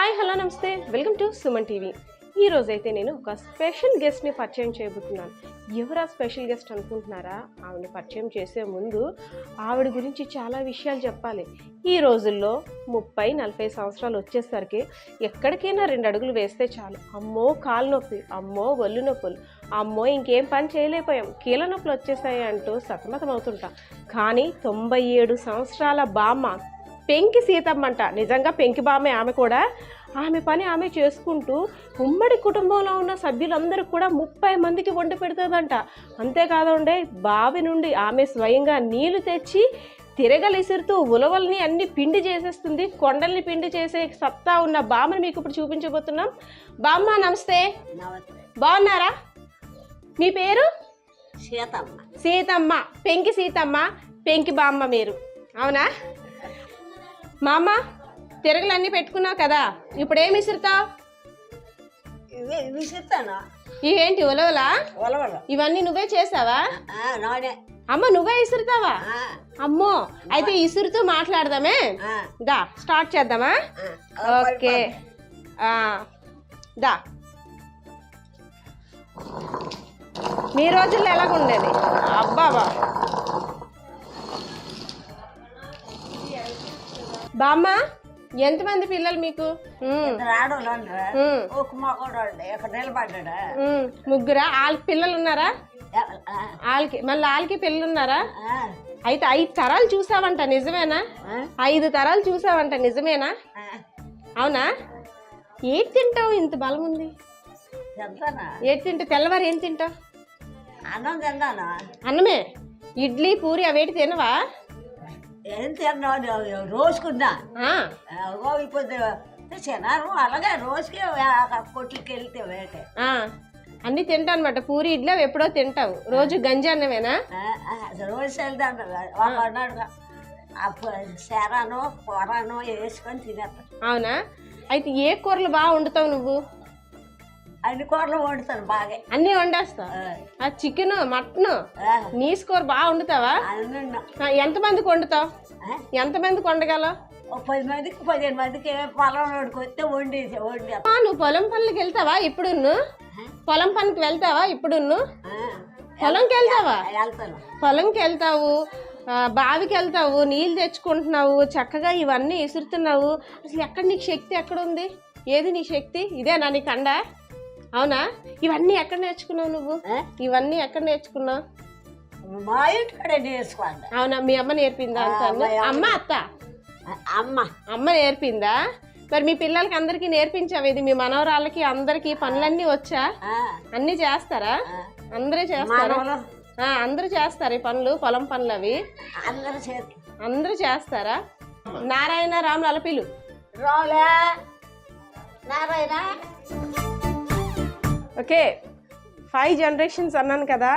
Hi hello నమస్తే welcome to Suman TV. ఈ రోజైతే నేను ఒక స్పెషల్ గెస్ట్ని పరిచయం చేయబోతున్నాను. ఎవరా స్పెషల్ గెస్ట్ అనుకుంటున్నారా? ఆవిడని పరిచయం చేసే ముందు ఆవిడ గురించి చాలా విషయాలు చెప్పాలి. ఈ రోజుల్లో 30-40 సంవత్సరాలు వచ్చేసరికి ఎక్కడికైనా 2 అడుగులు వేస్తే చాలు అమ్మో కాలు నొప్పి, అమ్మో ఒళ్ళు నొప్పులు, అమ్మో ఇంకేం పని చేయలేకపోయాం, కీళ్ళ నొప్పులు వచ్చేసాయి అంటూ సతమతం అవుతుంటాం. కానీ 97 సంవత్సరాల బామ్మ పెంకి సీతమ్మ అంట. నిజంగా పెంకి బామ్మే ఆమె కూడా. ఆమె పని ఆమె చేసుకుంటూ ఉమ్మడి కుటుంబంలో ఉన్న సభ్యులందరికీ కూడా 30 మందికి వండి పెడుతుందంట. అంతేకాదండి, బావి నుండి ఆమె స్వయంగా నీళ్లు తెచ్చి తిరగలు ఇసురుతూ ఉలవల్ని అన్ని పిండి చేసేస్తుంది. కొండల్ని పిండి చేసే సత్తా ఉన్న బామ్మని మీకు ఇప్పుడు చూపించబోతున్నాం. బామ్మ నమస్తే. బాగున్నారా? మీ పేరు? సీతమ్మ. సీతమ్మ, పెంకి సీతమ్మ, పెంకి బామ్మ మీరు, అవునా? మామ తిరగలన్నీ పెట్టుకున్నావు కదా, ఇప్పుడు ఏమి విసురుతావు? విసురుతాను. ఇవేంటి ఉలవలా? ఉలవలు. ఇవన్నీ నువ్వే చేసావా? అమ్మ నువ్వే ఇసురుతావా? అమ్మో, అయితే ఇసురుతూ మాట్లాడదామే. దా స్టార్ట్ చేద్దామా? ఓకే దా. మీ రోజుల్లో ఎలాగుండేది? అబ్బాబా బామ్మ, ఎంతమంది పిల్లలు మీకు? ముగ్గురా? వాళ్ళకి పిల్లలు ఉన్నారా? వాళ్ళకి పిల్లలు ఉన్నారా? అయితే 5 తరాలు చూసావంట, నిజమేనా? 5 తరాలు చూసావంట, నిజమేనా? అవునా? ఏది తింటావు? ఇంత బలం ఉంది. ఏది తింటావు? తెల్లవారు ఏం తింటావు? అన్నం తిన్నాను. అన్నమే? ఇడ్లీ పూరి అవేటి తినవా? ఏం తిన్నాను, రోజుకున్నా. ఇప్పుడు తిన్నాను. అలాగే రోజుకి కొట్లకి వెళ్తే వేటే అన్ని తింటావు అనమాట. పూరి ఇడ్లీ అవి ఎప్పుడో తింటావు. రోజు గంజి అన్నమేనా? రోజు వెళ్తాను. ఒకనాడు శరాను కూరను వేసుకొని తినేస్తాను. అవునా? అయితే ఏ కూరలు బాగా వండుతావు నువ్వు? అన్ని కూరలు వండుతాను బాగా. అన్ని వండేస్తావు? ఆ చికెన్, మటన్, నీసు కూర బాగా వండుతావా? ఎంతమందికి వండుతావు? ఎంతమందికి వండగలవు? 10 మందికి 15 మందికి పొలం వస్తే వండేసి నువ్వు పొలం పనులకి వెళ్తావా? ఇప్పుడు పొలం పనికి వెళ్తావా? ఇప్పుడు పొలంకి వెళ్తావా? వెళ్తాను. పొలంకి వెళ్తావు, బావికి వెళ్తావు, నీళ్ళు తెచ్చుకుంటున్నావు, చక్కగా ఇవన్నీ విసురుతున్నావు. అసలు ఎక్కడ నీకు శక్తి ఎక్కడుంది? ఏది నీ శక్తి? ఇదేనా నీ కండ? అవునా? ఇవన్నీ ఎక్కడ నేర్చుకున్నావు నువ్వు? ఇవన్నీ ఎక్కడ నేర్చుకున్నావు? మా ఇంటికాడే నేర్చుకోండి. అవునా? మీ అమ్మ నేర్పిందా? అమ్మ అత్త? అమ్మ నేర్పిందా? మరి మీ పిల్లలకి అందరికి నేర్పించావు? ఇది మీ మనవరాళ్ళకి అందరికి పనులన్నీ వచ్చా? అన్ని చేస్తారా? అందరూ చేస్తారా? అందరూ చేస్తారు ఈ పనులు, పొలం పనులు అవి అందరూ చేస్తారా? నారాయణ రాములు అలపిలు నారాయణ. ఓకే, 5 జనరేషన్స్ అన్నాను కదా.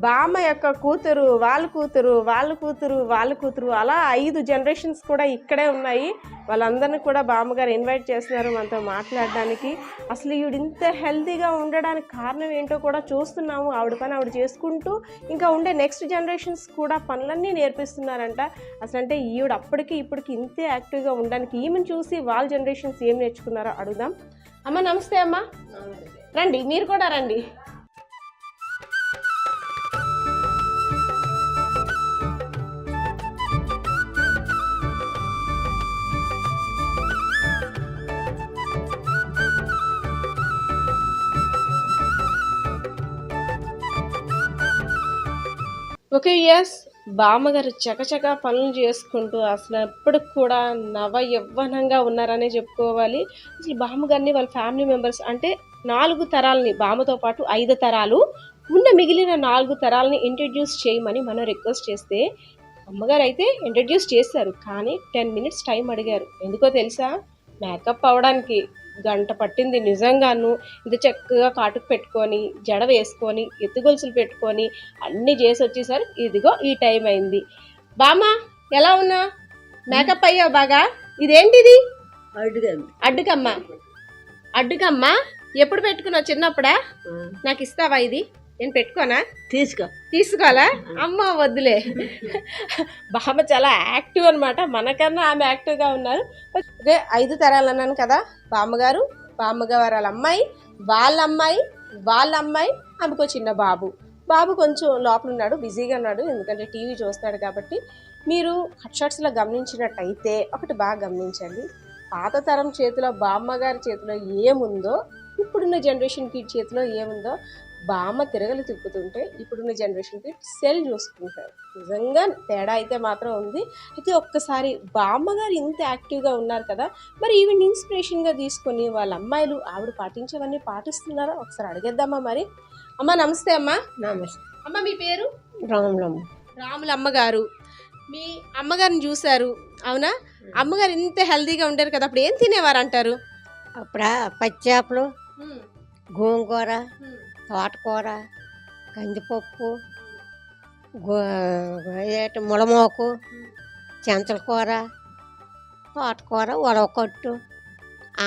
బామ్మ యొక్క కూతురు, వాళ్ళ కూతురు, వాళ్ళ కూతురు, వాళ్ళ కూతురు, అలా 5 జనరేషన్స్ కూడా ఇక్కడే ఉన్నాయి. వాళ్ళందరినీ కూడా బామ్మగారు ఇన్వైట్ చేస్తున్నారు మనతో మాట్లాడడానికి. అసలు ఈవిడ ఇంత హెల్తీగా ఉండడానికి కారణం ఏంటో కూడా చూస్తున్నాము. ఆవిడ పని ఆవిడ చేసుకుంటూ ఇంకా ఉండే నెక్స్ట్ జనరేషన్స్ కూడా పనులన్నీ నేర్పిస్తున్నారంట. అసలు అంటే ఈవిడ అప్పటికి ఇప్పటికి ఇంతే యాక్టివ్గా ఉండడానికి ఈమెను చూసి వాళ్ళ జనరేషన్స్ ఏం నేర్చుకున్నారో అడుగుదాం. అమ్మ నమస్తే. అమ్మ రండి, మీరు కూడా రండి. ఓకే, ఎస్, బామ్మగారు చకచకా పనులు చేసుకుంటూ అసలు ఎప్పటికి కూడా నవ యవ్వనంగా ఉన్నారనే చెప్పుకోవాలి. అసలు బామ్మగారిని వాళ్ళ ఫ్యామిలీ మెంబర్స్ అంటే 4 తరాలని, బామ్మతో పాటు 5 తరాలు ఉన్న మిగిలిన 4 తరాలని ఇంట్రడ్యూస్ చేయమని మనం రిక్వెస్ట్ చేస్తే అమ్మగారు అయితే ఇంట్రడ్యూస్ చేశారు. కానీ 10 minutes టైం అడిగారు. ఎందుకో తెలుసా? మేకప్ అవ్వడానికి గంట పట్టింది. నిజంగాను ఇంత చక్కగా కాటుకు పెట్టుకొని, జడ వేసుకొని, ఎత్తుగొలుసులు పెట్టుకొని అన్నీ చేసి వచ్చేసరి ఇదిగో ఈ టైం అయింది. బామ్మ ఎలా ఉన్నా? మేకప్ అయ్యావు బాగా. ఇదేంటిది? అడ్డుకమ్మ. అడ్డుకమ్మ ఎప్పుడు పెట్టుకున్నావు? చిన్నప్పుడా? నాకు ఇస్తావా ఇది? నేను పెట్టుకోనా? తీసుకో. తీసుకోవాలా? అమ్మ వద్దులే. బామ్మ చాలా యాక్టివ్ అనమాట, మనకన్నా ఆమె యాక్టివ్గా ఉన్నారు. ఓకే, 5 తరాలు అన్నాను కదా. బామ్మగారు, బామ్మగారు వాళ్ళ అమ్మాయి, వాళ్ళ అమ్మాయి, వాళ్ళ అమ్మాయి, ఆమెకు చిన్న బాబు. బాబు కొంచెం లోపల ఉన్నాడు, బిజీగా ఉన్నాడు, ఎందుకంటే టీవీ చూస్తాడు కాబట్టి. మీరు కట్ షాట్స్లో గమనించినట్టయితే ఒకటి బాగా గమనించండి. పాత తరం చేతిలో బామ్మగారి చేతిలో ఏముందో, ఇప్పుడున్న జనరేషన్ కిడ్ చేతిలో ఏముందో, బామ్మ తిరగలు తిప్పుతుంటే ఇప్పుడున్న జనరేషన్ కిడ్ సెల్ చూసుకుంటారు. నిజంగా తేడా అయితే మాత్రం ఉంది. అయితే ఒక్కసారి బామ్మగారు ఇంత యాక్టివ్గా ఉన్నారు కదా, మరి ఈవెన్ ఇన్స్పిరేషన్గా తీసుకొని వాళ్ళ అమ్మాయిలు ఆవిడ పాటించేవన్నీ పాటిస్తున్నారా? ఒకసారి అడిగేద్దామా మరి. అమ్మ నమస్తే. అమ్మ నమస్తే. అమ్మ మీ పేరు? రాములమ్మ. రాముల అమ్మగారు. మీ అమ్మగారిని చూశారు, అవునా? అమ్మగారు ఇంత హెల్తీగా ఉంటారు కదా, అప్పుడు ఏం తినేవారు అంటారు? అప్పుడు పచ్చేపలు, గోంగూర, తోటకూర, కందిపప్పు, ములమోకు, చెంచల కూర, తోటకూర, ఉలవకొట్టు,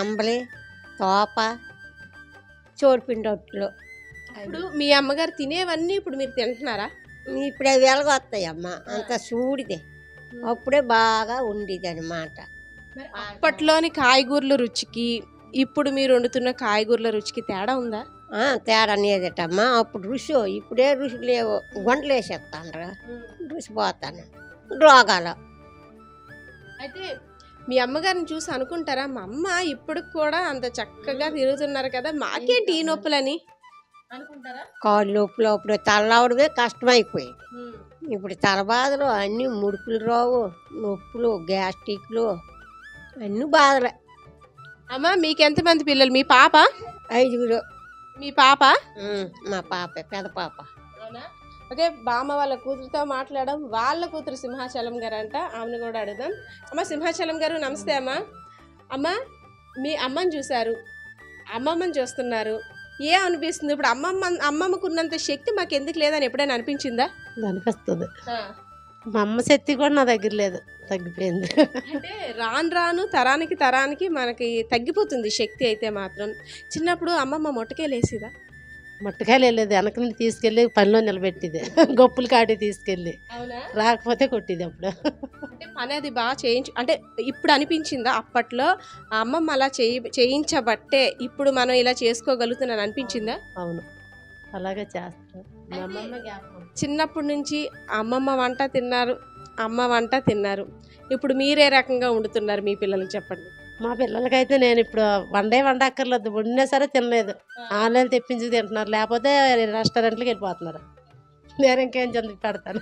అంబలి, తోప, చోడిపిండి రొట్టెలు. ఇప్పుడు మీ అమ్మగారు తినేవన్నీ ఇప్పుడు మీరు తింటున్నారా? ఇప్పుడు అవి వెలగొస్తాయమ్మ, అంత చూడిదే. అప్పుడే బాగా ఉండేది అనమాట. అప్పట్లోని కాయగూరల రుచికి ఇప్పుడు మీరు వండుతున్న కాయగూరల రుచికి తేడా ఉందా? తేడా అనేదటమ్మా. అప్పుడు రుచి, ఇప్పుడే రుచి లేవు. గుంటలు వేసేస్తాను, రుచి పోతాను, రోగాలు. అయితే మీ అమ్మగారిని చూసి అనుకుంటారా, మా అమ్మ ఇప్పుడు కూడా అంత చక్కగా తిరుగుతున్నారు కదా, మాకేంటి ఈ నొప్పులని అనుకుంటారా? కాళ్ళు నొప్పులు అప్పుడు తలవడమే కష్టమైపోయింది. ఇప్పుడు తలబాధలు అన్నీ, ముడుకులు రావు, నొప్పులు, గ్యాస్ట్రిక్లు, అన్నీ బాధలే. అమ్మ మీకెంతమంది పిల్లలు? మీ పాప? 5. మీ పాప? మా పాప, పెద్ద పాప. అవునా? ఓకే, బామ్మ వాళ్ళ కూతురుతో మాట్లాడడం. వాళ్ళ కూతురు సింహాచలం గారు అంట, ఆమెను కూడా అడుగుదాం. అమ్మ సింహాచలం గారు నమస్తే. అమ్మ అమ్మ మీ అమ్మని చూశారు, అమ్మమ్మని చూస్తున్నారు, ఏ అనిపిస్తుంది ఇప్పుడు? అమ్మమ్మకు ఉన్నంత శక్తి మాకు ఎందుకు లేదని ఎప్పుడైనా అనిపించిందా? అనిపిస్తుంది. మా అమ్మ శక్తి కూడా నా దగ్గర లేదు, తగ్గిపోయింది. అంటే రాను రాను తరానికి తరానికి మనకి తగ్గిపోతుంది శక్తి. అయితే మాత్రం చిన్నప్పుడు అమ్మమ్మ మొట్టకేలేసిదా? మొట్టకాయలు వెళ్ళేది, వెనక నుండి తీసుకెళ్ళి పనిలో నిలబెట్టిది, గొప్పులు కాడి తీసుకెళ్ళి, అవునా? రాకపోతే కొట్టిది. అప్పుడు అంటే పని అది బాగా అంటే ఇప్పుడు అనిపించిందా అప్పట్లో అమ్మమ్మ అలా చేయించబట్టే ఇప్పుడు మనం ఇలా చేసుకోగలుగుతున్నాను అనిపించిందా? అవును, అలాగే చేస్తాం. మా అమ్మమ్మ చిన్నప్పటి నుంచి అమ్మమ్మ వంట తిన్నారు, అమ్మ వంట తిన్నారు, ఇప్పుడు మీరే రకంగా వండుతున్నారు మీ పిల్లలకి చెప్పండి. మా పిల్లలకైతే నేను ఇప్పుడు వండక్కర్లేదు, వండినా సరే తినలేదు, ఆన్లైన్ తెప్పించి తింటున్నారు, లేకపోతే రెస్టారెంట్కి వెళ్ళిపోతున్నారు. నేను ఇంకేం చందుకు పెడతాను.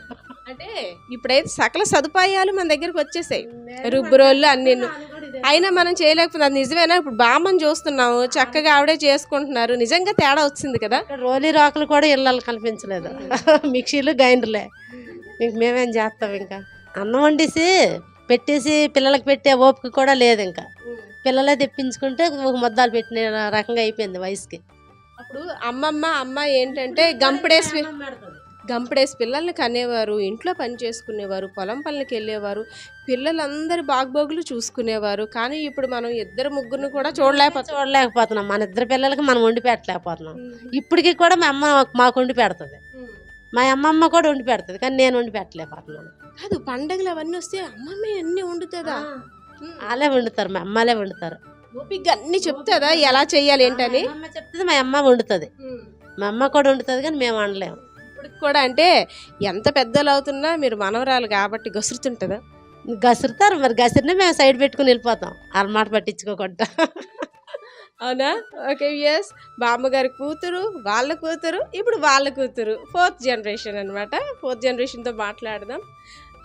అంటే ఇప్పుడైతే సకల సదుపాయాలు మన దగ్గరకు వచ్చేసాయి, రుబ్బురోళ్ళు అన్ని. అయినా మనం చేయలేకపోతే అది నిజమేనా? ఇప్పుడు బామ్మని చూస్తున్నాము, చక్కగా ఆవిడే చేసుకుంటున్నారు, నిజంగా తేడా వచ్చింది కదా. రోలీ రాకులు కూడా ఇళ్ళకి కనిపించలేదు, మిక్సీలు గ్రైండర్లే. ఇంక మేమేం చేస్తాం? ఇంకా అన్నం వండేసి పెట్టేసి పిల్లలకి పెట్టే ఓపిక కూడా లేదు. ఇంకా పిల్లలే తెప్పించుకుంటే ఒక ముద్దాలు పెట్టిన రకంగా అయిపోయింది వయసుకి. అప్పుడు అమ్మ ఏంటంటే గంపడేసి పిల్లల్ని కనేవారు, ఇంట్లో పని చేసుకునేవారు, పొలం పనులకి వెళ్ళేవారు, పిల్లలందరి బాగోగులు చూసుకునేవారు. కానీ ఇప్పుడు మనం 2-3 కూడా చూడలేకపోతున్నాం. మన 2 పిల్లలకి మనం వండి పెట్టలేకపోతున్నాం. ఇప్పటికి కూడా మా అమ్మ మాకు వండి పెడుతుంది, మా అమ్మమ్మ కూడా వండి పెడుతుంది, కానీ నేను వండి పెట్టలేకపోతున్నాను. కాదు, పండగలు అవన్నీ వస్తే అమ్మమ్మే అన్నీ వండుతుందా? వాళ్ళే వండుతారు, మా అమ్మలే వండుతారు. ఓపిక అన్ని చెప్తుందా ఎలా చెయ్యాలి ఏంటని? అమ్మ చెప్తుంది, మా అమ్మ వండుతుంది. మా అమ్మ కూడా వండుతుంది, కానీ మేము వండలేము. ఇప్పుడు కూడా అంటే ఎంత పెద్దలు అవుతున్నా మీరు మనవరాలు కాబట్టి గసురుతుంటుందా? గసురుతారు మరి, గసిరిని మేము సైడ్ పెట్టుకుని వెళ్ళిపోతాం, అలమాట పట్టించుకోకుండా. అవునా? Okay, yes. బామ్మగారి కూతురు, వాళ్ళ కూతురు, ఇప్పుడు వాళ్ళ కూతురు, 4th జనరేషన్ అనమాట. 4th జనరేషన్తో మాట్లాడదాం.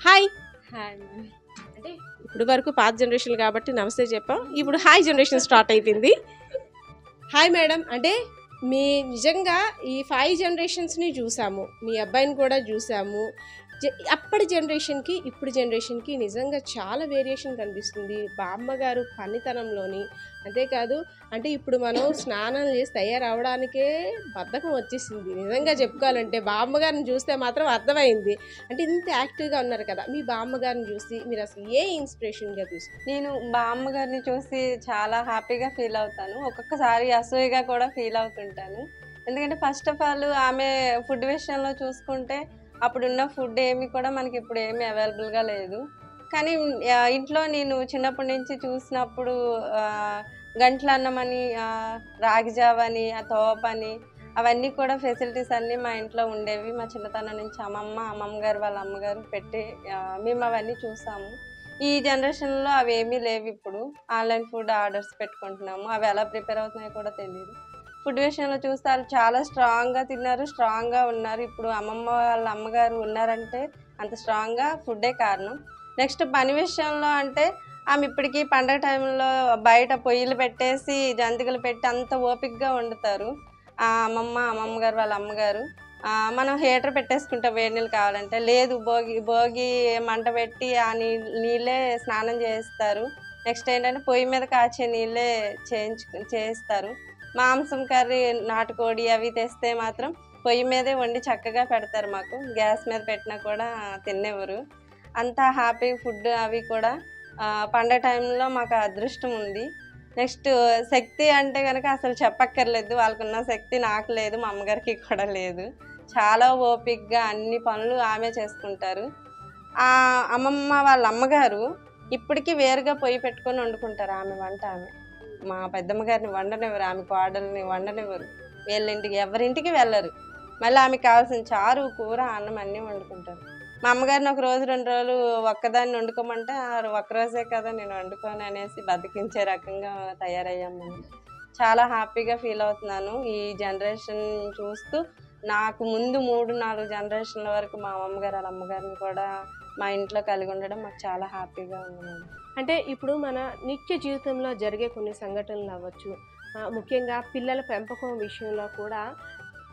హాయ్. అంటే ఇప్పుడు వరకు పాత జనరేషన్ కాబట్టి నమస్తే చెప్పాం, ఇప్పుడు హాయ్ జనరేషన్ స్టార్ట్ అయిపోయింది. Hi madam. అంటే మీ నిజంగా ఈ 5 జనరేషన్స్ని చూసాము, మీ అబ్బాయిని కూడా చూసాము. అప్పటి జనరేషన్కి ఇప్పుడు జనరేషన్కి నిజంగా చాలా వేరియేషన్ కనిపిస్తుంది బామ్మగారు పనితనంలోని. అంతేకాదు, అంటే ఇప్పుడు మనం స్నానం చేసి తయారవడానికే బద్ధకం వచ్చేసింది నిజంగా చెప్పుకోవాలంటే. బామ్మగారిని చూస్తే మాత్రం అర్థమైంది, అంటే ఇంత యాక్టివ్గా ఉన్నారు కదా. మీ బామ్మగారిని చూసి మీరు అసలు ఏ ఇన్స్పిరేషన్గా తీసుకుంటారు? నేను బామ్మగారిని చూసి చాలా హ్యాపీగా ఫీల్ అవుతాను, ఒక్కొక్కసారి అసూయగా కూడా ఫీల్ అవుతుంటాను. ఎందుకంటే ఫస్ట్ ఆఫ్ ఆల్ ఆమె ఫుడ్ విషయంలో చూసుకుంటే అప్పుడున్న ఫుడ్ ఏమి కూడా మనకి ఇప్పుడు ఏమీ అవైలబుల్గా లేదు. కానీ ఇంట్లో నేను చిన్నప్పటి నుంచి చూసినప్పుడు గంటల అన్నమని, రాగి జావని, తోపని, అవన్నీ కూడా ఫెసిలిటీస్ అన్నీ మా ఇంట్లో ఉండేవి. మా చిన్నతనం నుంచి అమ్మమ్మ గారు వాళ్ళ అమ్మగారు పెట్టి మేము అవన్నీ చూసాము. ఈ జనరేషన్లో అవి ఏమీ లేవు. ఇప్పుడు ఆన్లైన్ ఫుడ్ ఆర్డర్స్ పెట్టుకుంటున్నాము. అవి ఎలా ప్రిపేర్ అవుతున్నాయో కూడా తెలియదు. ఫుడ్ విషయంలో చూస్తే వాళ్ళు చాలా స్ట్రాంగ్గా తిన్నారు, స్ట్రాంగ్గా ఉన్నారు. ఇప్పుడు అమ్మమ్మ వాళ్ళ అమ్మగారు ఉన్నారంటే అంత స్ట్రాంగ్గా ఫుడ్డే కారణం. నెక్స్ట్ పని విషయంలో అంటే ఆమె ఇప్పటికీ పండగ టైంలో బయట పొయ్యిలు పెట్టేసి జంతికలు పెట్టి అంత ఓపికగా వండుతారు. అమ్మమ్మ గారు వాళ్ళ అమ్మగారు. మనం హీటర్ పెట్టేసుకుంటాం వేడి నీళ్ళు కావాలంటే, లేదు భోగి మంట పెట్టి ఆ నీళ్ళే స్నానం చేస్తారు. నెక్స్ట్ ఏంటంటే పొయ్యి మీద కాచే నీళ్ళే చేయిస్తారు. మాంసం కర్రీ, నాటుకోడి అవి తెస్తే మాత్రం పొయ్యి మీదే వండి చక్కగా పెడతారు మాకు. గ్యాస్ మీద పెట్టినా కూడా తినేవారు. అంతా హ్యాపీ ఫుడ్ అవి కూడా పండగ టైంలో మాకు అదృష్టం ఉంది. నెక్స్ట్ శక్తి అంటే కనుక అసలు చెప్పక్కర్లేదు. వాళ్ళకున్న శక్తి నాకు లేదు, మా అమ్మగారికి కూడా లేదు. చాలా ఓపికగా అన్ని పనులు ఆమె చేసుకుంటారు. అమ్మమ్మ వాళ్ళ అమ్మగారు ఇప్పటికీ వేరుగా పొయ్యి పెట్టుకొని వండుకుంటారు. ఆమె వంట మా పెద్దమ్మ గారిని వండనివ్వరు, ఆమె కోడల్ని వండనివ్వరు. వీళ్ళింటికి ఎవరింటికి వెళ్ళరు. మళ్ళీ ఆమెకు కావాల్సిన చారు, కూర, అన్నం అన్నీ వండుకుంటారు. మా అమ్మగారిని ఒక రోజు 2 రోజులు ఒక్కదాన్ని వండుకోమంటే ఒక్కరోజే కదా నేను వండుకోను అనేసి బతికించే రకంగా తయారయ్యాము మేము. చాలా హ్యాపీగా ఫీల్ అవుతున్నాను ఈ జనరేషన్ చూస్తూ. నాకు ముందు 3-4 జనరేషన్ల వరకు మా అమ్మగారు వాళ్ళ అమ్మగారిని కూడా మా ఇంట్లో కలిగి ఉండడం మాకు చాలా హ్యాపీగా ఉంది. అంటే ఇప్పుడు మన నిత్య జీవితంలో జరిగే కొన్ని సంఘటనలు అవ్వచ్చు, ముఖ్యంగా పిల్లల పెంపకం విషయంలో కూడా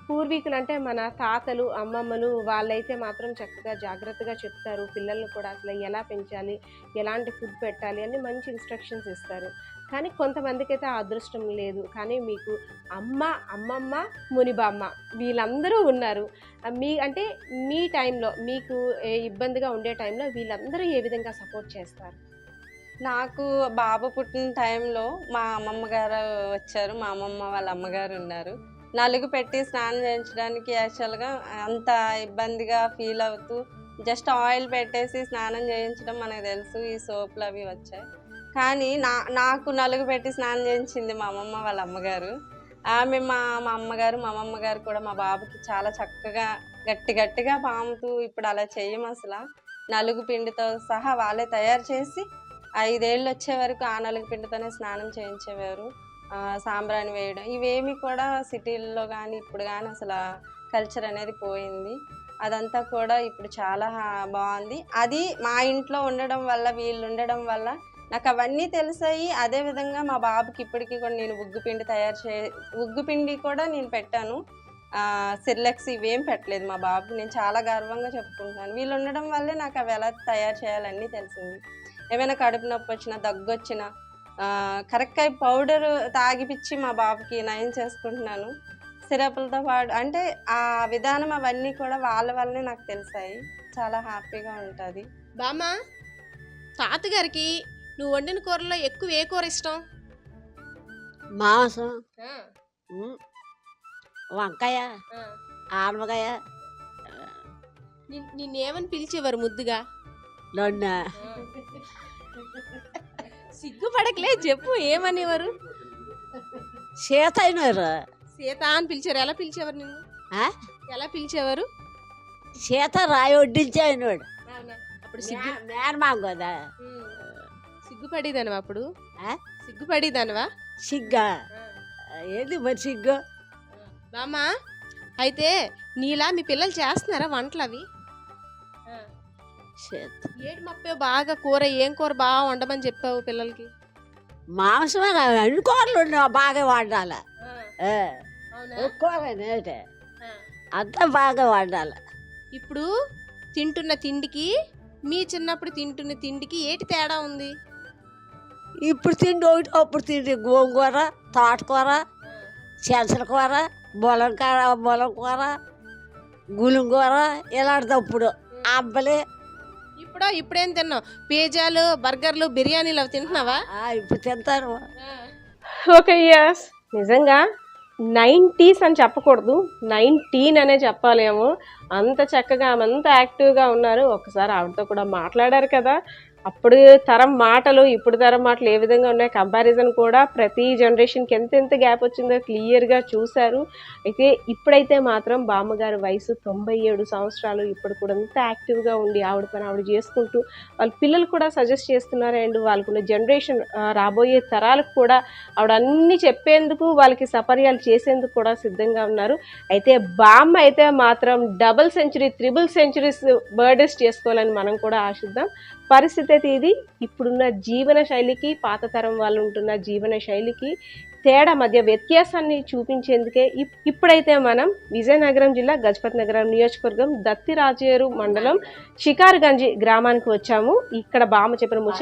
పూర్వీకులు అంటే మన తాతలు, అమ్మమ్మలు వాళ్ళైతే మాత్రం చక్కగా జాగ్రత్తగా చెప్తారు. పిల్లల్ని కూడా అసలు ఎలా పెంచాలి, ఎలాంటి ఫుడ్ పెట్టాలి అని మంచి ఇన్స్ట్రక్షన్స్ ఇస్తారు. కానీ కొంతమందికి అయితే ఆ అదృష్టం లేదు. కానీ మీకు అమ్మమ్మ, మునిబామ్మ వీళ్ళందరూ ఉన్నారు. అంటే మీ టైంలో మీకు ఇబ్బందిగా ఉండే టైంలో వీళ్ళందరూ ఏ విధంగా సపోర్ట్ చేస్తారు? నాకు బాబు పుట్టిన టైంలో మా అమ్మమ్మ గారు వచ్చారు. మా అమ్మమ్మ వాళ్ళ అమ్మగారు ఉన్నారు. నలుగు పెట్టి స్నానం చేయించడానికి యాక్చువల్గా అంత ఇబ్బందిగా ఫీల్ అవుతూ జస్ట్ ఆయిల్ పెట్టేసి స్నానం చేయించడం మనకు తెలుసు, ఈ సోపులు అవి వచ్చాయి. కానీ నాకు నలుగు పెట్టి స్నానం చేయించింది మా అమ్మమ్మ వాళ్ళ అమ్మగారు. ఆమె మా అమ్మగారు, మా అమ్మమ్మ గారు కూడా మా బాబుకి చాలా చక్కగా గట్టిగా పాముతూ, ఇప్పుడు అలా చెయ్యం అసలు. నలుగు పిండితో సహా వాళ్ళే తయారు చేసి 5 ఏళ్ళు వచ్చే వరకు ఆ నలుగు పిండితోనే స్నానం చేయించేవారు. సాంబ్రాణి వేయడం ఇవేమి కూడా సిటీల్లో కానీ ఇప్పుడు కానీ అసలు కల్చర్ అనేది పోయింది. అదంతా కూడా ఇప్పుడు చాలా బాగుంది. అది మా ఇంట్లో ఉండడం వల్ల, వీళ్ళు ఉండడం వల్ల నాకు అవన్నీ తెలిసాయి. అదేవిధంగా మా బాబుకి ఇప్పటికీ కూడా నేను ఉగ్గు పిండి కూడా నేను పెట్టాను. సిర్లెక్స్ ఇవేం పెట్టలేదు మా బాబుకి. నేను చాలా గర్వంగా చెప్పుకుంటున్నాను. వీళ్ళు ఉండడం వల్లే నాకు అవి ఎలా తయారు చేయాలన్నీ తెలిసింది. ఏమైనా కడుపు నొప్పి వచ్చినా, దగ్గు వచ్చినా కరక్కాయ పౌడర్ తాగిపిచ్చి మా బాబుకి నయం చేసుకుంటున్నాను. సిరపులతో పాటు అంటే ఆ విధానం అవన్నీ కూడా వాళ్ళ వల్లనే నాకు తెలిసాయి. చాలా హ్యాపీగా ఉంటుంది. బామ్మ, తాతగారికి నువ్వు వండిన కూరలో ఎక్కువ ఏ కూర ఇష్టం? మాంసం, వంకాయ, ఆనపకాయ. నిన్నేమని పిలిచేవారు ముద్దుగా? నొన్న. సిగ్గుపడకలే, చెప్పు ఏమనేవారు? సీత అయినారు. సీత అని పిలిచారు. ఎలా పిలిచేవారు నిన్ను? ఎలా పిలిచేవారు? సీత రాయి వడ్డించి అయినాడు. అప్పుడు మేనమామ కదా. సిగ్గుపడేదానివా అప్పుడు? సిగ్గుపడేదానివా? సిగ్గా ఏది మరి సిగ్గు? బామ్మ, అయితే నీలా మీ పిల్లలు చేస్తున్నారా వంటలు అవి? ఏడు మప్పే బాగా కూర, ఏం కూర బాగా వండమని చెప్పావు పిల్లలకి? మాంసమే అన్ని కూరలు బాగా వండాలి. కూర అంతా బాగా వండాలి. ఇప్పుడు తింటున్న తిండికి మీ చిన్నప్పుడు తింటున్న తిండికి ఏటి తేడా ఉంది? ఇప్పుడు తిండి ఒకటి, అప్పుడు తిండి గోంగూర, తోటకూర, చెంచల కూర, బొలం కూర, గులుంగూర ఇలాంటిది. అప్పుడు అబ్బలే. ఇప్పుడేం తిన్నావు? పిజ్జాలు, బర్గర్లు, బిర్యానీలు అవి తింటున్నావా? ఇప్పుడు తింటారు. Okay, yes. నిజంగా 90s అని చెప్పకూడదు, 19 అనే చెప్పాలేమో. అంత చక్కగా ఆమె అంత యాక్టివ్గా ఉన్నారు. ఒకసారి ఆవిడతో కూడా మాట్లాడారు కదా. అప్పుడు తరం మాటలు ఇప్పుడు తరం మాటలు ఏ విధంగా ఉన్నాయి, కంపారిజన్ కూడా ప్రతి జనరేషన్కి ఎంత గ్యాప్ వచ్చిందో క్లియర్గా చూశారు. అయితే ఇప్పుడైతే మాత్రం బామ్మగారి వయసు 97 సంవత్సరాలు. ఇప్పుడు కూడా అంత యాక్టివ్గా ఉండి ఆవిడ పని ఆవిడ చేసుకుంటూ వాళ్ళ పిల్లలు కూడా సజెస్ట్ చేస్తున్నారు. అండ్ వాళ్ళకున్న జనరేషన్ రాబోయే తరాలకు కూడా ఆవిడ అన్నీ చెప్పేందుకు వాళ్ళకి సపర్యాలు చేసేందుకు కూడా సిద్ధంగా ఉన్నారు. అయితే బామ్మ అయితే మాత్రం double century, triple centuries birthdays చేసుకోవాలని మనం కూడా ఆశిద్దాం. పరిస్థితి అయితే ఇది. ఇప్పుడున్న జీవన శైలికి పాత తరం వాళ్ళు ఉంటున్న జీవన శైలికి తేడా మధ్య వ్యత్యాసాన్ని చూపించేందుకే ఇప్పుడైతే మనం విజయనగరం జిల్లా గజపతి నగరం నియోజకవర్గం దత్తిరాజేరు మండలం షికార్గంజ్ గ్రామానికి వచ్చాము. ఇక్కడ బామ్మ చెప్పిన ముచ్చట